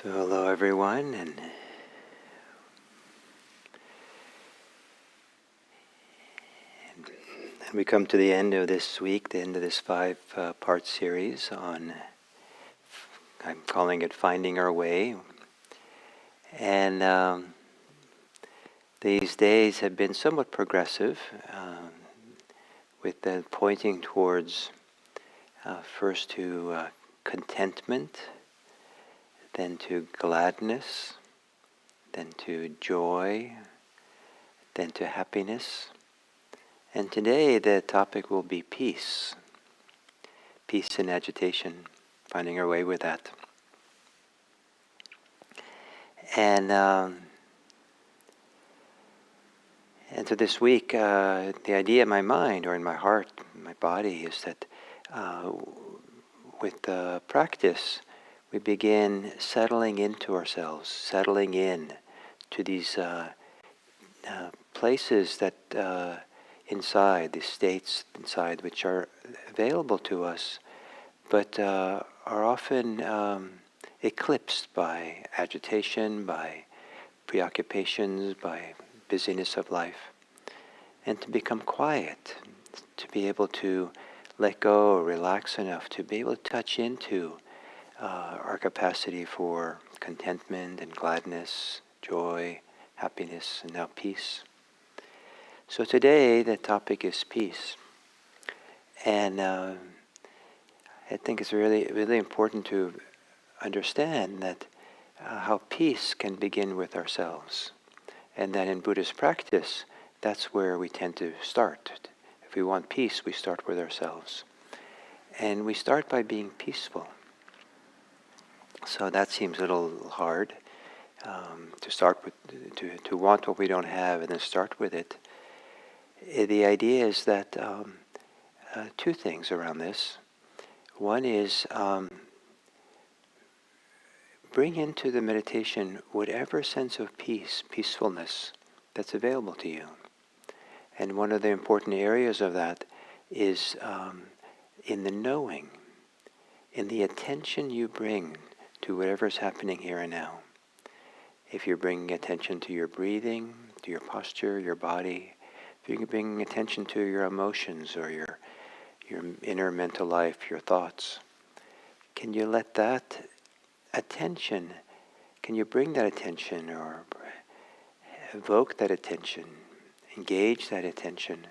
So hello everyone, and we come to the end of this week, the end of this five-part series on, I'm calling it Finding Our Way. And these days have been somewhat progressive, with the pointing towards first to contentment, then to gladness, then to joy, then to happiness. And today the topic will be peace. Peace and agitation, finding our way with that. And so this week, the idea in my mind or in my heart, my body, is that with the practice, we begin settling into ourselves, settling in to these places that inside, these states inside, which are available to us, but are often eclipsed by agitation, by preoccupations, by busyness of life. And to become quiet, to be able to let go or relax enough to be able to touch into our capacity for contentment and gladness, joy, happiness, and now peace. So today the topic is peace. And I think it's really, really important to understand that how peace can begin with ourselves. And that in Buddhist practice, that's where we tend to start. If we want peace, we start with ourselves. And we start by being peaceful. So that seems a little hard, to start with, to want what we don't have and then start with it. The idea is that two things around this. One is bring into the meditation whatever sense of peace, peacefulness that's available to you. And one of the important areas of that is in the knowing, in the attention you bring to whatever's happening here and now. If you're bringing attention to your breathing, to your posture, your body, if you're bringing attention to your emotions or your inner mental life, your thoughts, can you let that attention, can you bring that attention or evoke that attention, engage that attention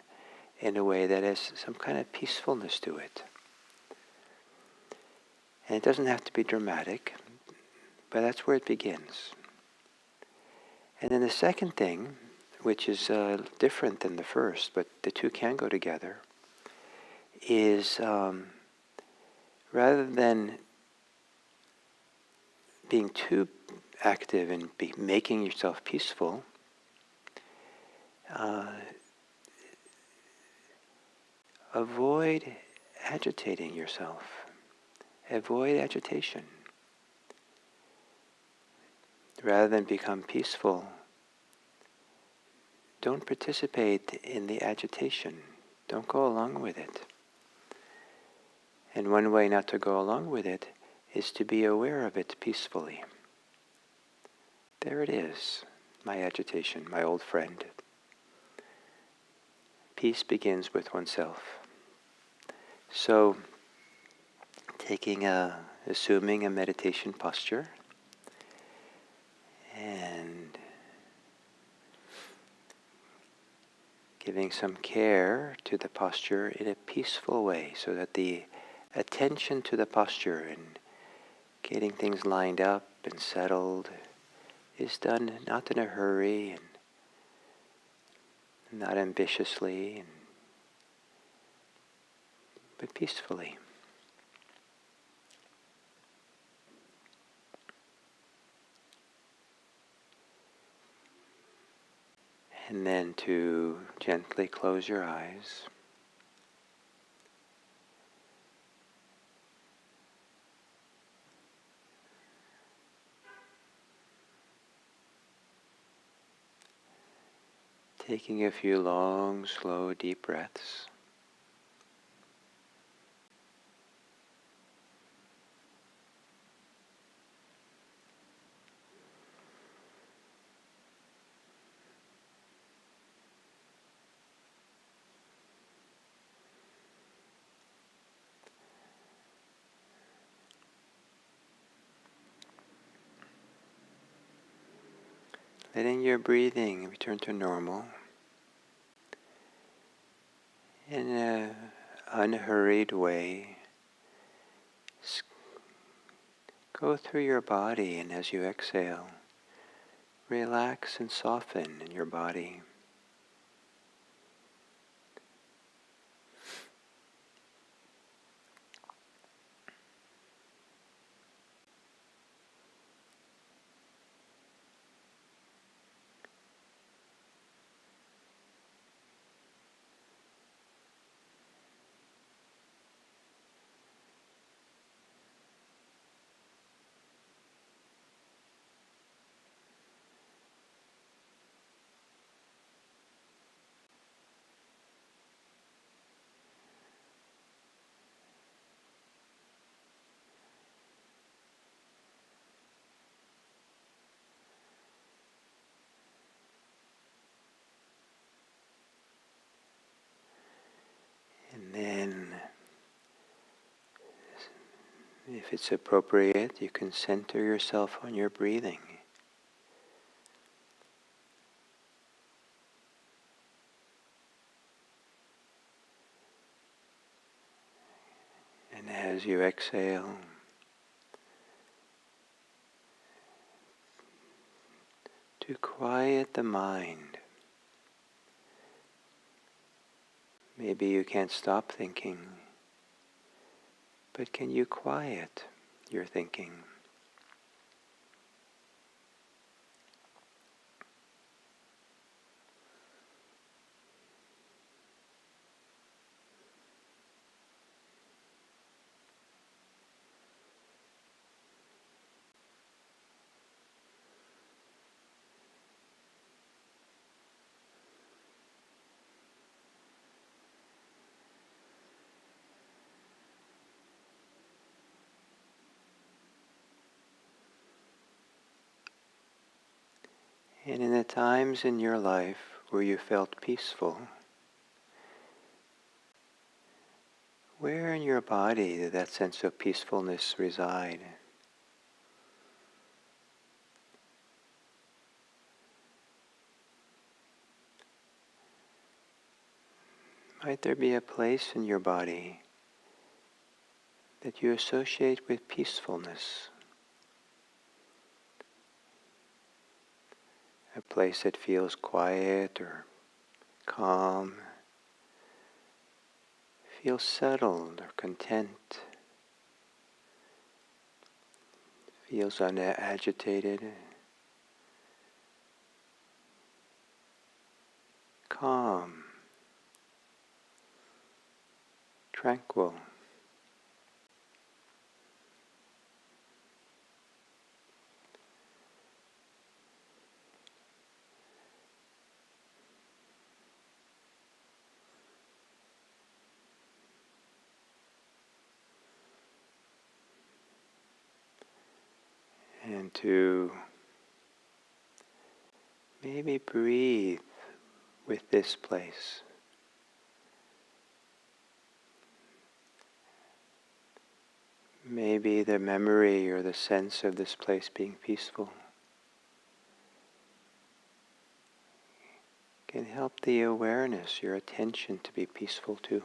in a way that has some kind of peacefulness to it? And it doesn't have to be dramatic, but that's where it begins. And then the second thing, which is different than the first, but the two can go together, is rather than being too active in making yourself peaceful, avoid agitating yourself. Avoid agitation. Rather than become peaceful, don't participate in the agitation. Don't go along with it. And one way not to go along with it is to be aware of it peacefully. There it is, my agitation, my old friend. Peace begins with oneself. So, assuming a meditation posture, and giving some care to the posture in a peaceful way, so that the attention to the posture and getting things lined up and settled is done not in a hurry and not ambitiously, but peacefully. And then to gently close your eyes. Taking a few long, slow, deep breaths. letting your breathing return to normal in an unhurried way. Go through your body, and as you exhale, relax and soften in your body. And then, if it's appropriate, you can center yourself on your breathing. And as you exhale, to quiet the mind. Maybe you can't stop thinking, but can you quiet your thinking? And in the times in your life where you felt peaceful, where in your body did that sense of peacefulness reside? Might there be a place in your body that you associate with peacefulness? A place that feels quiet or calm, feels settled or content, feels unagitated, calm, tranquil. And to maybe breathe with this place. Maybe the memory or the sense of this place being peaceful can help the awareness, your attention to be peaceful too.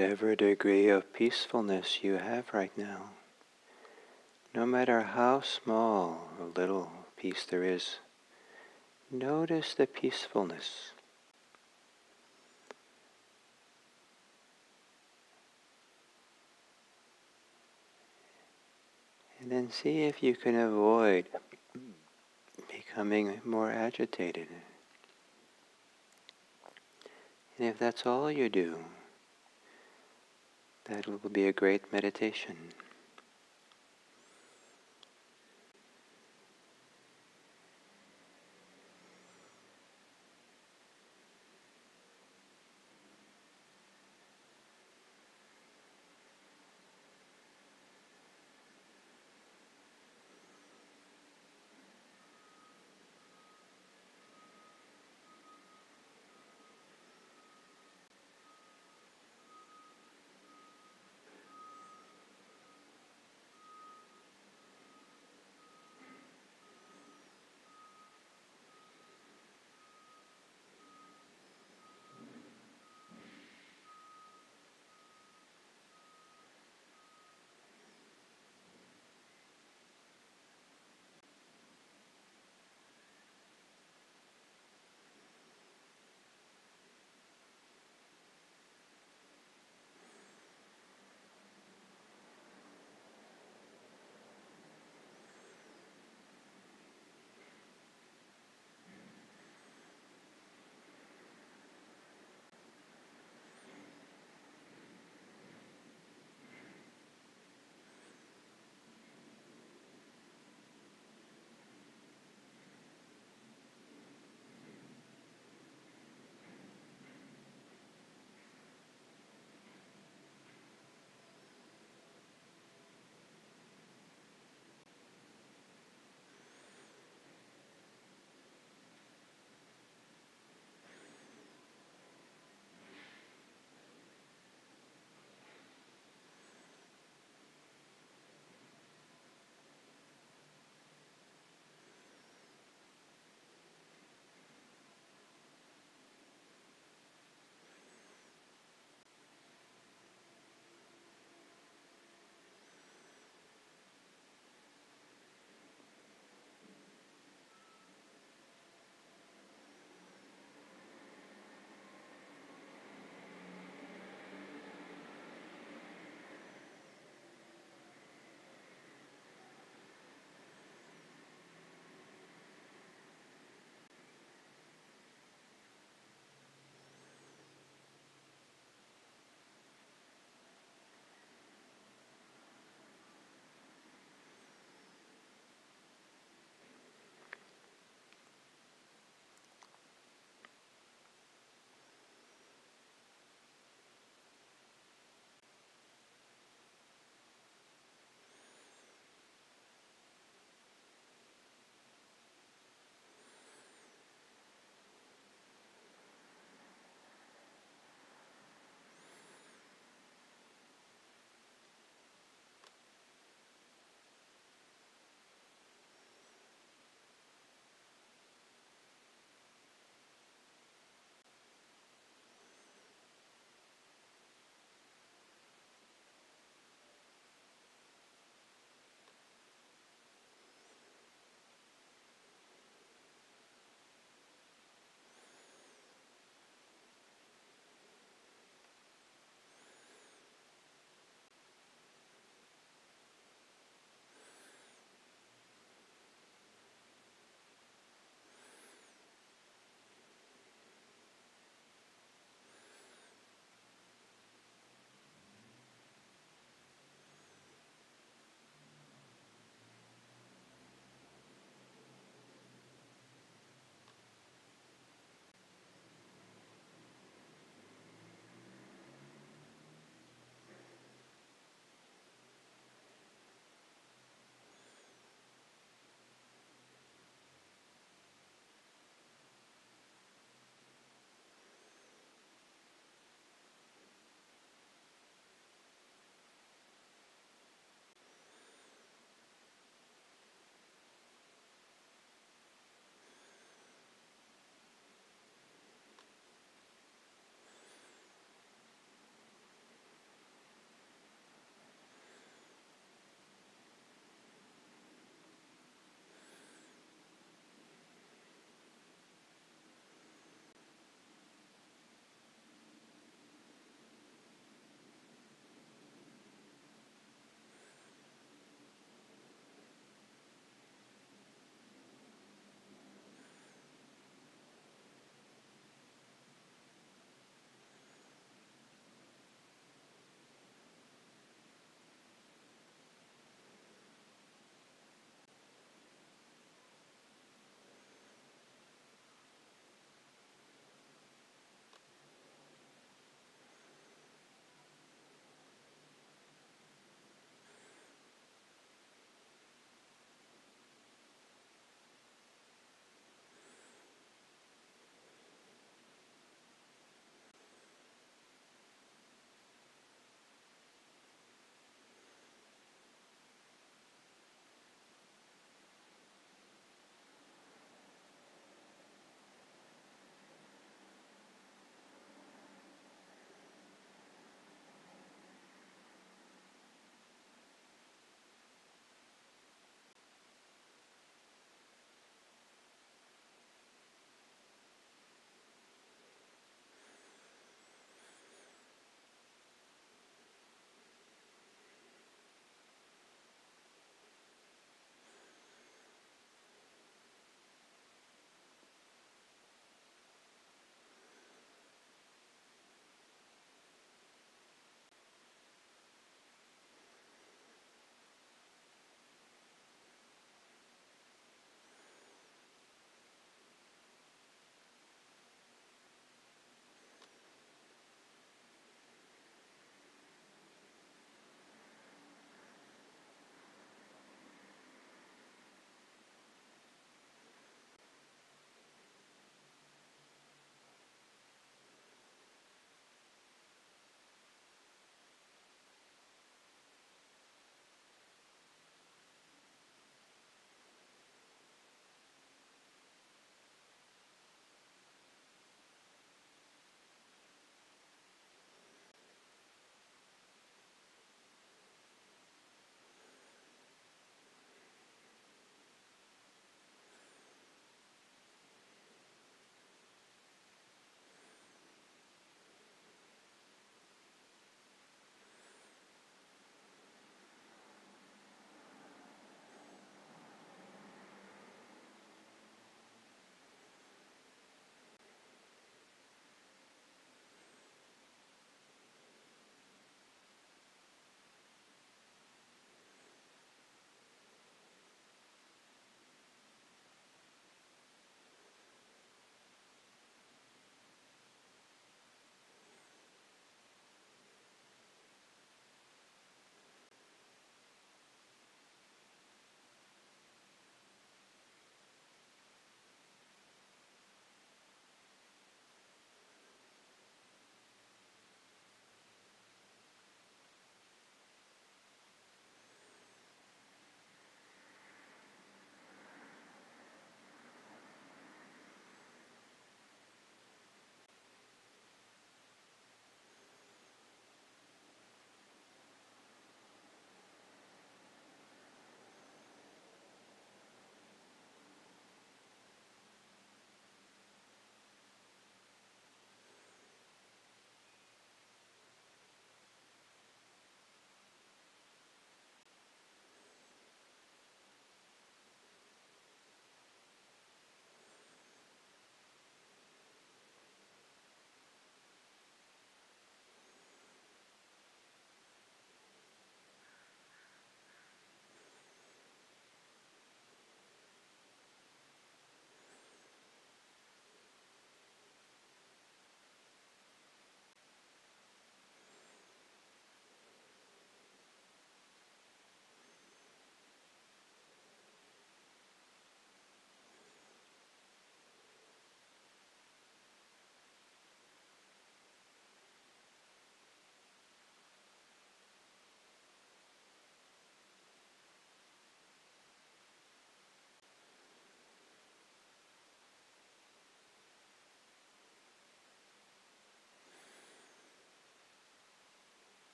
whatever degree of peacefulness you have right now, no matter how small or little peace there is, notice the peacefulness. And then see if you can avoid becoming more agitated. And if that's all you do, that will be a great meditation.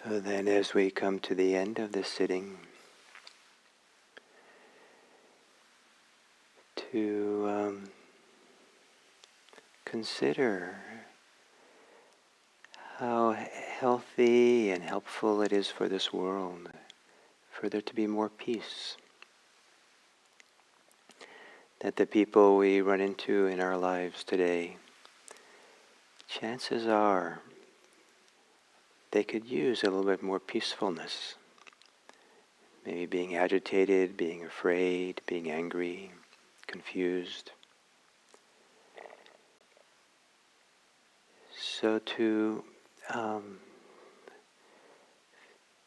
So then as we come to the end of this sitting, to consider how healthy and helpful it is for this world, for there to be more peace. That the people we run into in our lives today, chances are they could use a little bit more peacefulness. Maybe being agitated, being afraid, being angry, confused. So to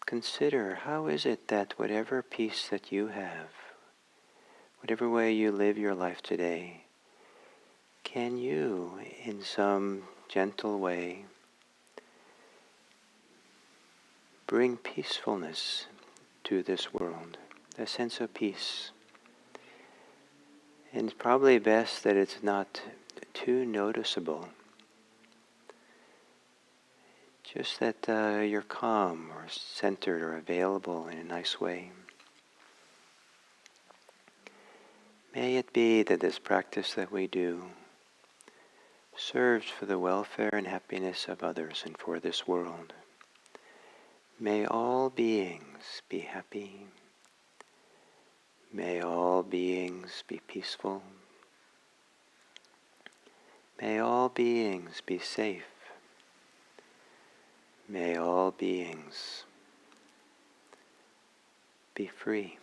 consider, how is it that whatever peace that you have, whatever way you live your life today, can you, in some gentle way, bring peacefulness to this world, a sense of peace? And it's probably best that it's not too noticeable. Just that you're calm or centered or available in a nice way. May it be that this practice that we do serves for the welfare and happiness of others and for this world. May all beings be happy. May all beings be peaceful. May all beings be safe. May all beings be free.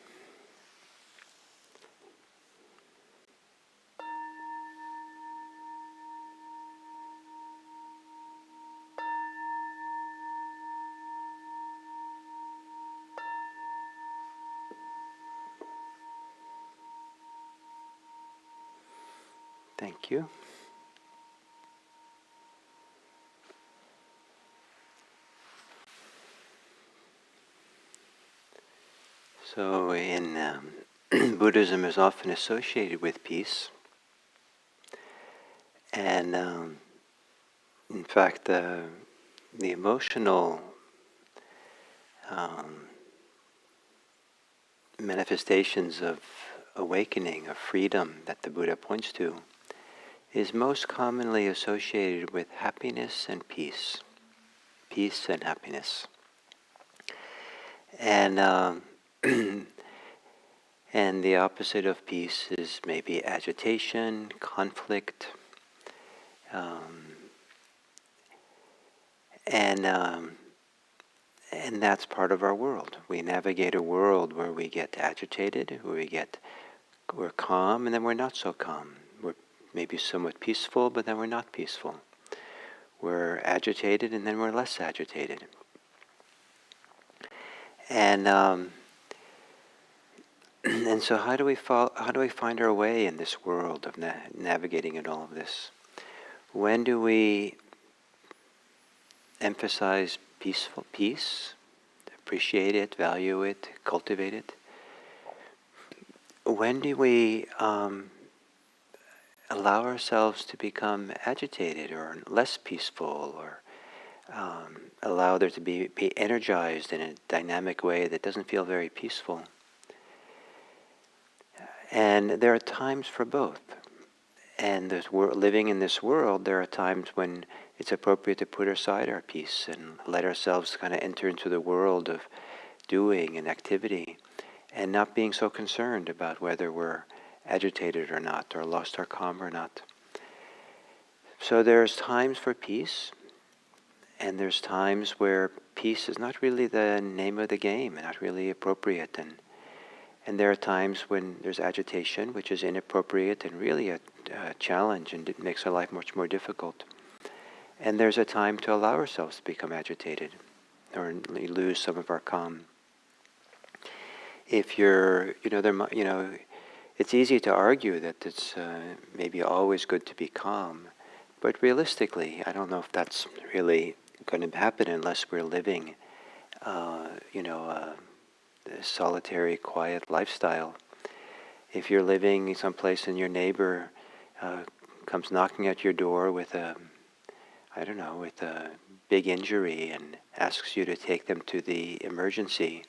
Thank you. So in Buddhism is often associated with peace. And in fact, the emotional manifestations of awakening, of freedom that the Buddha points to, is most commonly associated with happiness and peace. Peace and happiness. And and the opposite of peace is maybe agitation, conflict, and that's part of our world. We navigate a world where we get agitated, we're calm, and then we're not so calm. We're maybe somewhat peaceful, but then we're not peaceful. We're agitated, and then we're less agitated. And and so, how do we find our way in this world of navigating in all of this? When do we emphasize peace, appreciate it, value it, cultivate it? When do we allow ourselves to become agitated or less peaceful, or allow there to be energized in a dynamic way that doesn't feel very peaceful? And there are times for both. And living in this world, there are times when it's appropriate to put aside our peace and let ourselves kind of enter into the world of doing and activity, and not being so concerned about whether we're agitated or not, or lost our calm or not. So there's times for peace, and there's times where peace is not really the name of the game, and not really appropriate. And there are times when there's agitation, which is inappropriate and really a challenge, and it makes our life much more difficult. And there's a time to allow ourselves to become agitated or lose some of our calm. If you're, it's easy to argue that it's maybe always good to be calm, but realistically, I don't know if that's really going to happen unless we're living, a solitary, quiet lifestyle. If you're living someplace and your neighbor comes knocking at your door with a I don't know, with a big injury and asks you to take them to the emergency,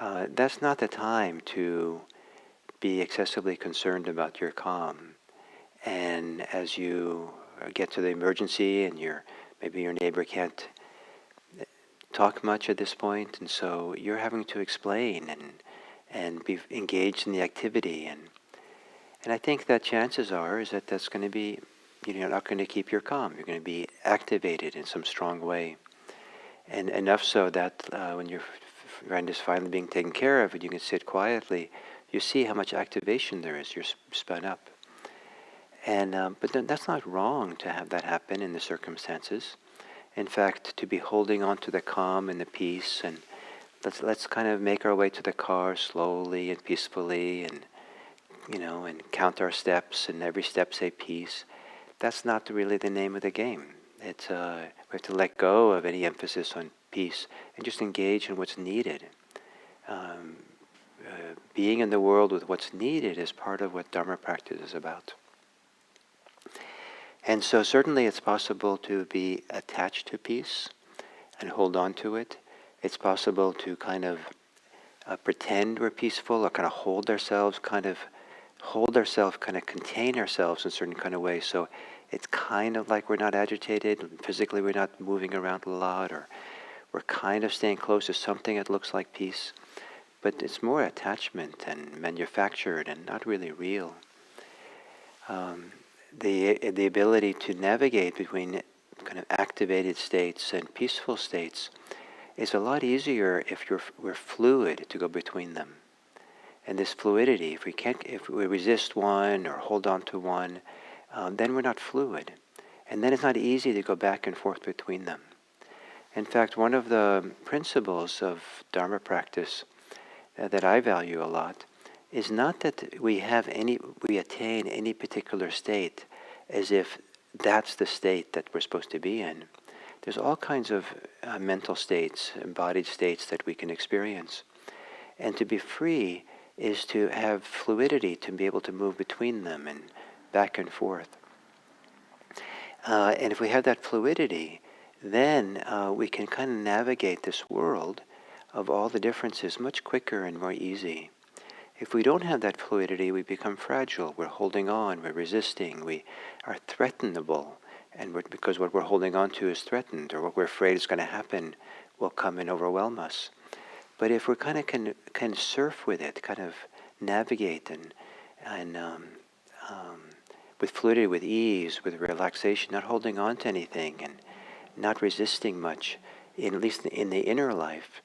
that's not the time to be excessively concerned about your calm. And as you get to the emergency and maybe your neighbor can't talk much at this point, and so you're having to explain and be engaged in the activity. And I think that chances are is that that's going to be, you're not going to keep your calm. You're going to be activated in some strong way. And enough so that when your friend is finally being taken care of and you can sit quietly, you see how much activation there is. You're spun up. And but then that's not wrong to have that happen in the circumstances. In fact, to be holding on to the calm and the peace, and let's kind of make our way to the car slowly and peacefully, and and count our steps, and every step say peace. That's not really the name of the game. It's we have to let go of any emphasis on peace and just engage in what's needed. Being in the world with what's needed is part of what Dharma practice is about. And so certainly it's possible to be attached to peace and hold on to it. It's possible to kind of pretend we're peaceful, or kind of contain ourselves in a certain kind of way. So it's kind of like we're not agitated. Physically we're not moving around a lot, or we're kind of staying close to something that looks like peace. But it's more attachment and manufactured and not really real. The ability to navigate between kind of activated states and peaceful states is a lot easier if we're fluid to go between them. And this fluidity, if we resist one or hold on to one, then we're not fluid. And then it's not easy to go back and forth between them. In fact, one of the principles of Dharma practice that I value a lot is not that we attain any particular state as if that's the state that we're supposed to be in. There's all kinds of mental states, embodied states that we can experience. And to be free is to have fluidity, to be able to move between them and back and forth. And if we have that fluidity, then we can kind of navigate this world of all the differences much quicker and more easy. If we don't have that fluidity, we become fragile. We're holding on, we're resisting, we are threatenable. And because what we're holding on to is threatened, or what we're afraid is going to happen will come and overwhelm us. But if we're kind of can surf with it, kind of navigate and with fluidity, with ease, with relaxation, not holding on to anything and not resisting much, at least in the inner life,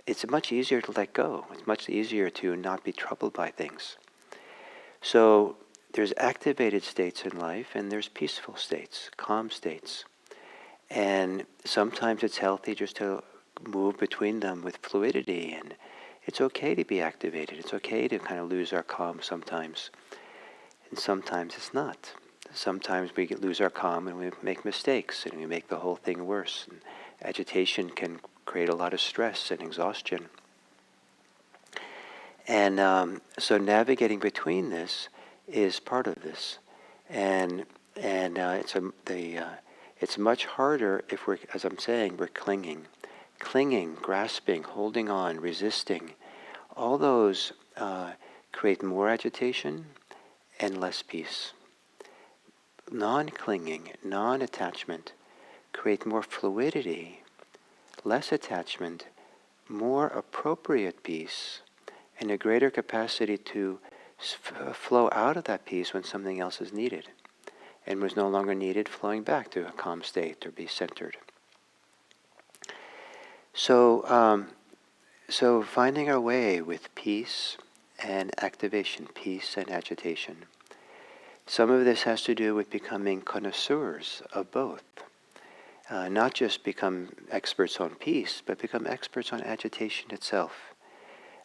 it's much easier to let go. It's much easier to not be troubled by things. So there's activated states in life, and there's peaceful states, calm states. And sometimes it's healthy just to move between them with fluidity, and it's okay to be activated. It's okay to kind of lose our calm sometimes. And sometimes it's not. Sometimes we lose our calm and we make mistakes, and we make the whole thing worse. And agitation can create a lot of stress and exhaustion. And so navigating between this is part of this. And it's much harder if we're, as I'm saying, we're clinging, grasping, holding on, resisting. All those create more agitation and less peace. Non-clinging, non-attachment create more fluidity, less attachment, more appropriate peace, and a greater capacity to flow out of that peace when something else is needed, and was no longer needed, flowing back to a calm state or be centered. So finding our way with peace and activation, peace and agitation. Some of this has to do with becoming connoisseurs of both. Not just become experts on peace, but become experts on agitation itself.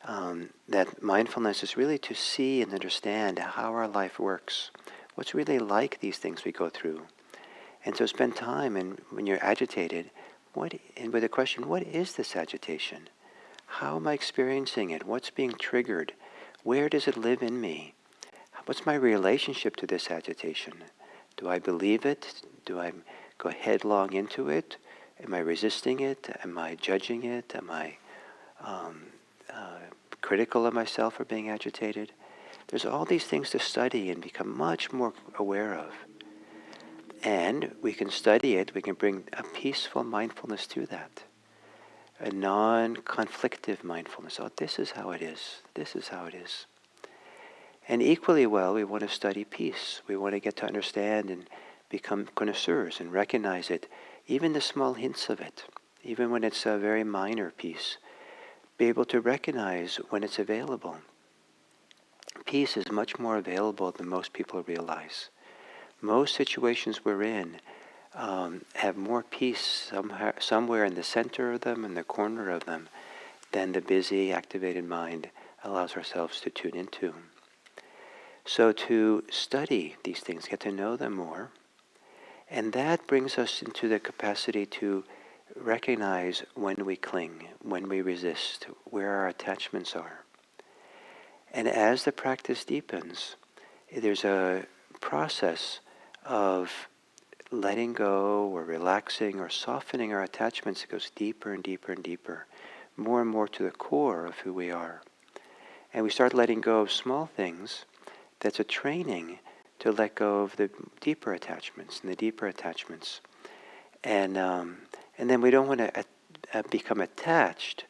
That mindfulness is really to see and understand how our life works, what's really like these things we go through. And so spend time, and when you're agitated, and with the question, what is this agitation? How am I experiencing it? What's being triggered? Where does it live in me? What's my relationship to this agitation? Do I believe it? Do I go headlong into it? Am I resisting it? Am I judging it? Am I um, critical of myself for being agitated? There's all these things to study and become much more aware of. And we can study it, we can bring a peaceful mindfulness to that. A non-conflictive mindfulness. Oh, this is how it is. This is how it is. And equally well, we want to study peace. We want to get to understand and become connoisseurs and recognize it, even the small hints of it, even when it's a very minor piece. Be able to recognize when it's available. Peace is much more available than most people realize. Most situations we're in have more peace somewhere in the center of them, in the corner of them, than the busy, activated mind allows ourselves to tune into. So to study these things, get to know them more, and that brings us into the capacity to recognize when we cling, when we resist, where our attachments are. And as the practice deepens, there's a process of letting go or relaxing or softening our attachments. It goes deeper and deeper and deeper, more and more to the core of who we are. And we start letting go of small things. That's a training to let go of the deeper attachments and the deeper attachments. And then we don't want to become attached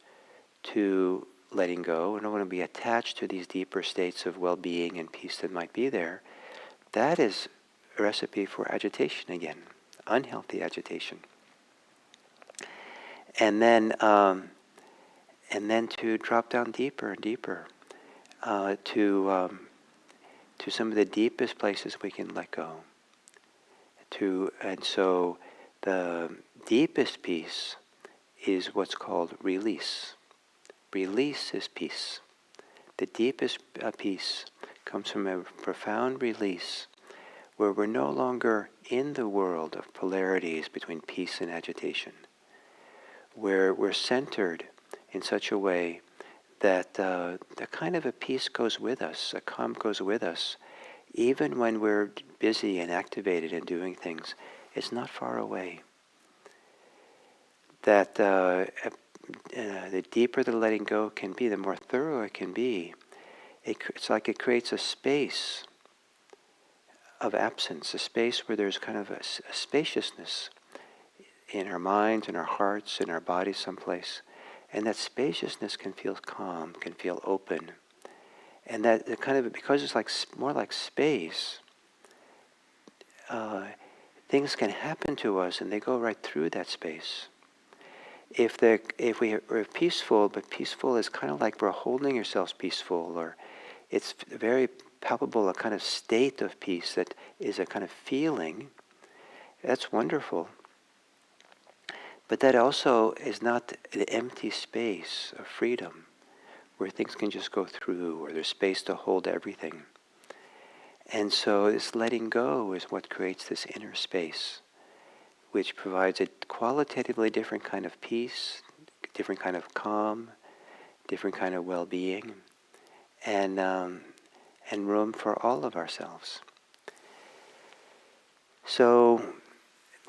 to letting go. We don't want to be attached to these deeper states of well-being and peace that might be there. That is a recipe for agitation again, unhealthy agitation. And then to drop down deeper and deeper to some of the deepest places we can let go. And so the deepest peace is what's called release. Release is peace. The deepest peace comes from a profound release where we're no longer in the world of polarities between peace and agitation, where we're centered in such a way that the kind of a peace goes with us, a calm goes with us, even when we're busy and activated and doing things. It's not far away. That the deeper the letting go can be, the more thorough it can be. It's like it creates a space of absence, a space where there's kind of a spaciousness in our minds, in our hearts, in our bodies someplace. And that spaciousness can feel calm, can feel open. And that the kind of, because it's like more like space, things can happen to us and they go right through that space. If we're peaceful, but peaceful is kind of like we're holding ourselves peaceful, or it's very palpable, a kind of state of peace that is a kind of feeling, that's wonderful. But that also is not an empty space of freedom where things can just go through, or there's space to hold everything. And so this letting go is what creates this inner space, which provides a qualitatively different kind of peace, different kind of calm, different kind of well-being, and room for all of ourselves. So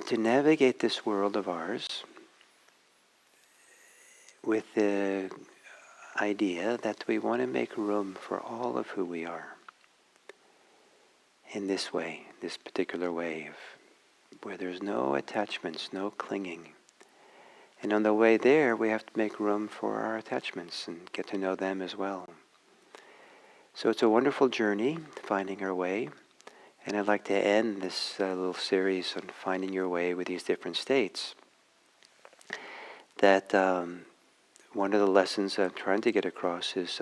to navigate this world of ours with the idea that we want to make room for all of who we are in this way, this particular way, where there's no attachments, no clinging. And on the way there, we have to make room for our attachments and get to know them as well. So it's a wonderful journey, finding our way. And I'd like to end this little series on finding your way with these different states. That one of the lessons I'm trying to get across is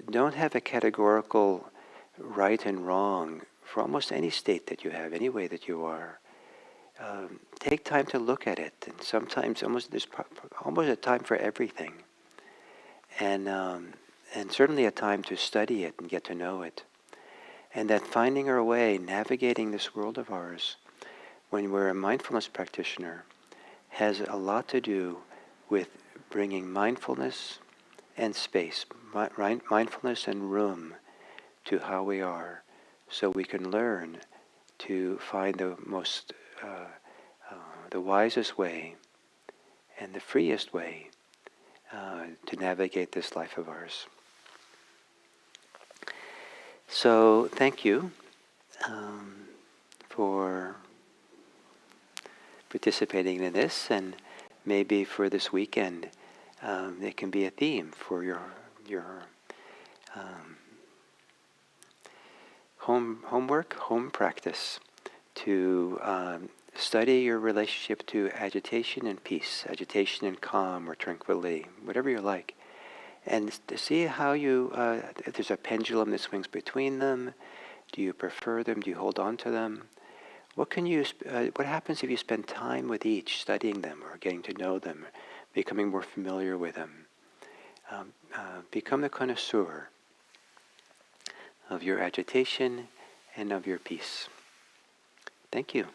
don't have a categorical right and wrong for almost any state that you have, any way that you are. Take time to look at it, and sometimes there's almost a time for everything. And certainly a time to study it and get to know it. And that finding our way, navigating this world of ours, when we're a mindfulness practitioner, has a lot to do with bringing mindfulness and space, mindfulness and room to how we are, so we can learn to find the most the wisest way and the freest way to navigate this life of ours. So thank you for participating in this, and maybe for this weekend it can be a theme for your home practice to study your relationship to agitation and peace, agitation and calm or tranquility, whatever you like, and to see how you, if there's a pendulum that swings between them. Do you prefer them? Do you hold on to them? What happens if you spend time with each, studying them or getting to know them, becoming more familiar with them? Become the connoisseur of your agitation and of your peace. Thank you.